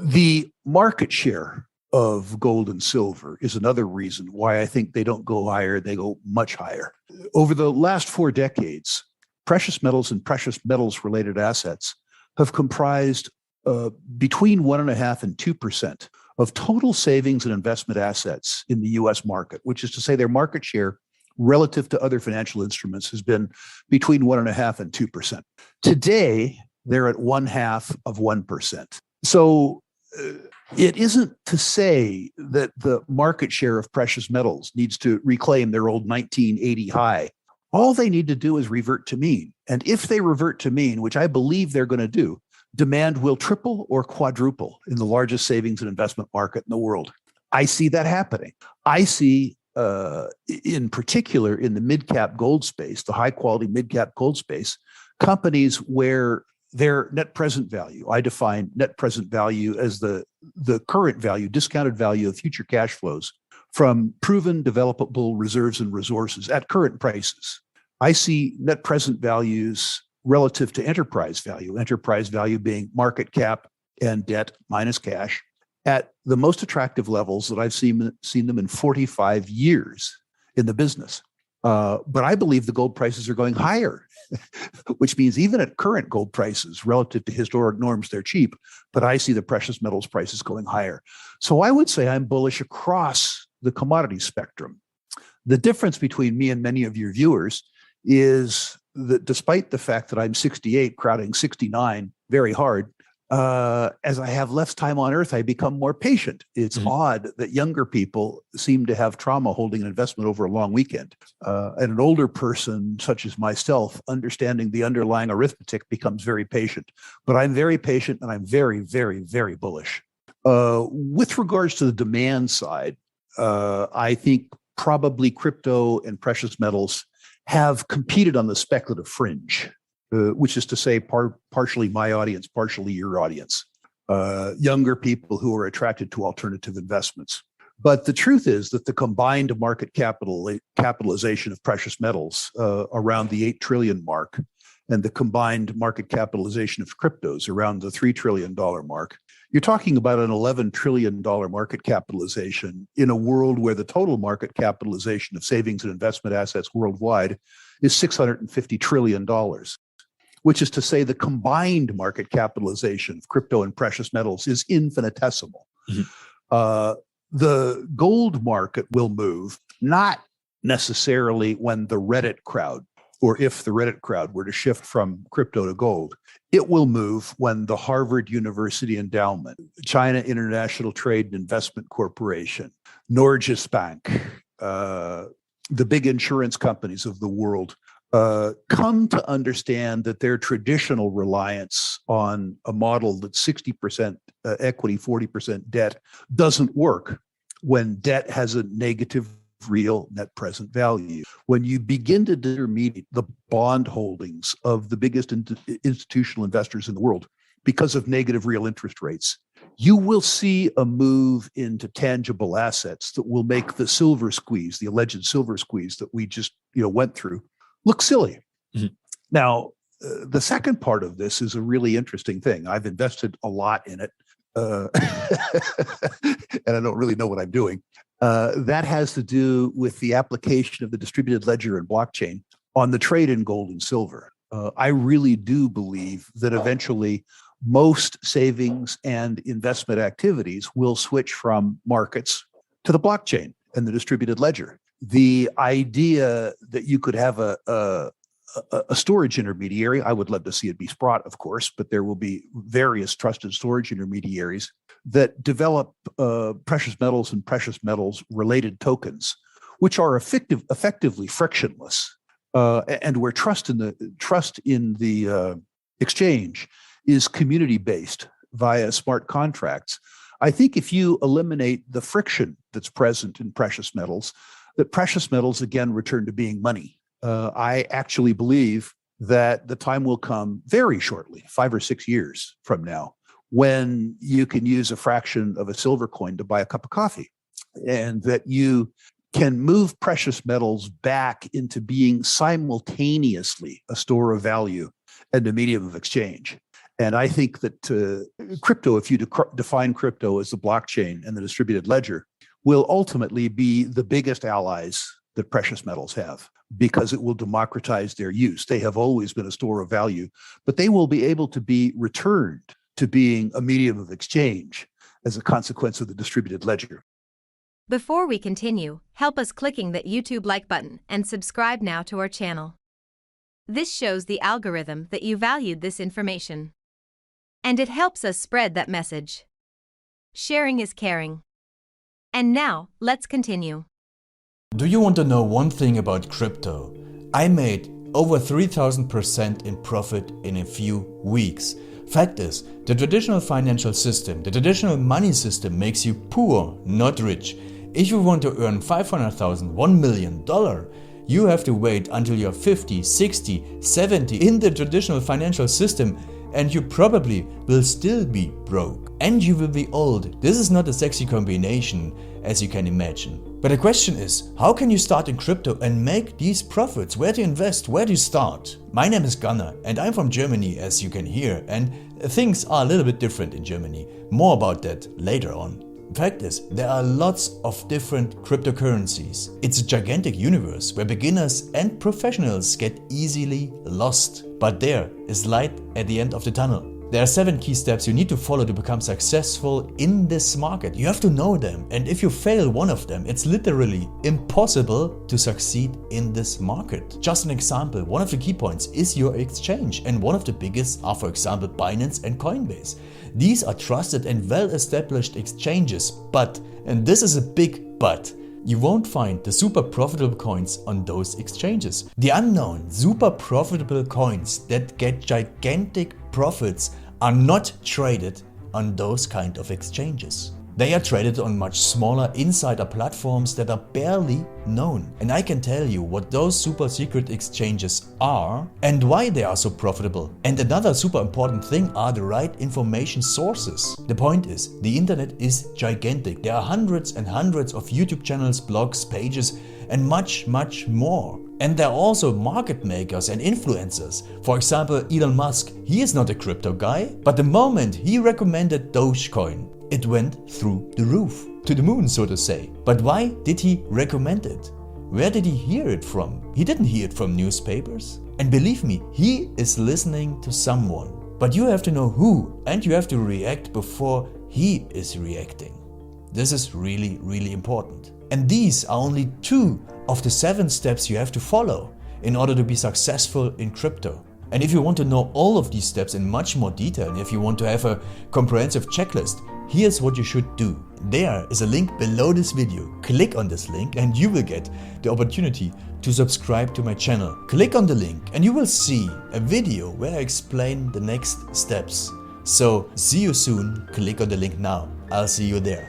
The market share of gold and silver is another reason why I think they don't go higher. They go much higher. Over the last 4 decades, precious metals and precious metals related assets have comprised between 1.5% and 2% of total savings and investment assets in the US market, which is to say their market share relative to other financial instruments has been between 1.5% and 2%. Today, they're at 0.5%. So it isn't to say that the market share of precious metals needs to reclaim their old 1980 high. All they need to do is revert to mean. And if they revert to mean, which I believe they're going to do, demand will triple or quadruple in the largest savings and investment market in the world. I see that happening. I see, in particular, in the mid-cap gold space, the high-quality mid-cap gold space, companies where their net present value, I define net present value as the current value, discounted value of future cash flows from proven developable reserves and resources at current prices. I see net present values relative to enterprise value being market cap and debt minus cash, at the most attractive levels that I've seen them in 45 years in the business. But I believe the gold prices are going higher, which means even at current gold prices relative to historic norms, they're cheap. But I see the precious metals prices going higher. So I would say I'm bullish across the commodity spectrum. The difference between me and many of your viewers is that despite the fact that I'm 68, crowding 69 very hard, as I have less time on earth, I become more patient. It's odd that younger people seem to have trauma holding an investment over a long weekend. And an older person, such as myself, understanding the underlying arithmetic becomes very patient. But I'm very patient and I'm very, very, very bullish. With regards to the demand side, I think probably crypto and precious metals have competed on the speculative fringe, which is to say partially my audience, partially your audience, younger people who are attracted to alternative investments. But the truth is that the combined market capitalization of precious metals around the 8 trillion mark and the combined market capitalization of cryptos around the $3 trillion mark, you're talking about an $11 trillion market capitalization in a world where the total market capitalization of savings and investment assets worldwide is $650 trillion, which is to say the combined market capitalization of crypto and precious metals is infinitesimal. The gold market will move, not necessarily when the Reddit crowd, or if the Reddit crowd were to shift from crypto to gold. It will move when the Harvard University Endowment, China International Trade and Investment Corporation, Norges Bank, the big insurance companies of the world come to understand that their traditional reliance on a model that's 60% equity, 40% debt doesn't work when debt has a negative real net present value. When you begin to intermediate the bond holdings of the biggest institutional investors in the world because of negative real interest rates, you will see a move into tangible assets that will make the silver squeeze, the alleged silver squeeze that we just went through, look silly. Now, the second part of this is a really interesting thing. I've invested a lot in it, and I don't really know what I'm doing. That has to do with the application of the distributed ledger and blockchain on the trade in gold and silver. I really do believe that eventually most savings and investment activities will switch from markets to the blockchain and the distributed ledger. The idea that you could have a storage intermediary, I would love to see it be Sprott, of course, but there will be various trusted storage intermediaries that develop precious metals and precious metals related tokens, which are effectively frictionless, and where trust in the exchange is community based via smart contracts. I think if you eliminate the friction that's present in precious metals, that precious metals again return to being money. I actually believe that the time will come very shortly, 5 or 6 years from now, when you can use a fraction of a silver coin to buy a cup of coffee, and that you can move precious metals back into being simultaneously a store of value and a medium of exchange. And I think that crypto, if you define crypto as the blockchain and the distributed ledger, will ultimately be the biggest allies that precious metals have, because it will democratize their use. They have always been a store of value, but they will be able to be returned to being a medium of exchange as a consequence of the distributed ledger. Before we continue, help us clicking that YouTube like button and subscribe now to our channel. This shows the algorithm that you valued this information. And it helps us spread that message. Sharing is caring. And now, let's continue. Do you want to know one thing about crypto? I made over 3000% in profit in a few weeks. Fact is, the traditional financial system, the traditional money system makes you poor, not rich. If you want to earn $500,000, $1 million, you have to wait until you're 50, 60, 70 in the traditional financial system, and you probably will still be broke. And you will be old. This is not a sexy combination, as you can imagine. But the question is, how can you start in crypto and make these profits? Where to invest? Where do you start? My name is Gunnar and I'm from Germany, as you can hear, and things are a little bit different in Germany. More about that later on. Fact is, there are lots of different cryptocurrencies. It's a gigantic universe where beginners and professionals get easily lost. But there is light at the end of the tunnel. There are 7 key steps you need to follow to become successful in this market. You have to know them, and if you fail one of them, it's literally impossible to succeed in this market. Just an example, one of the key points is your exchange, and one of the biggest are, for example, Binance and Coinbase. These are trusted and well-established exchanges, but, and this is a big but, you won't find the super profitable coins on those exchanges. The unknown super profitable coins that get gigantic profits are not traded on those kind of exchanges. They are traded on much smaller insider platforms that are barely known. And I can tell you what those super secret exchanges are and why they are so profitable. And another super important thing are the right information sources. The point is, the internet is gigantic. There are hundreds and hundreds of YouTube channels, blogs, pages, and much more. And there are also market makers and influencers. For example, Elon Musk, he is not a crypto guy, but the moment he recommended Dogecoin, it went through the roof, to the moon, so to say. But why did he recommend it? Where did he hear it from? He didn't hear it from newspapers. And believe me, he is listening to someone. But you have to know who, and you have to react before he is reacting. This is really important. And these are only 2 of the 7 steps you have to follow in order to be successful in crypto. And if you want to know all of these steps in much more detail, and if you want to have a comprehensive checklist, here's what you should do. There is a link below this video. Click on this link and you will get the opportunity to subscribe to my channel. Click on the link and you will see a video where I explain the next steps. So see you soon. Click on the link now. I'll see you there.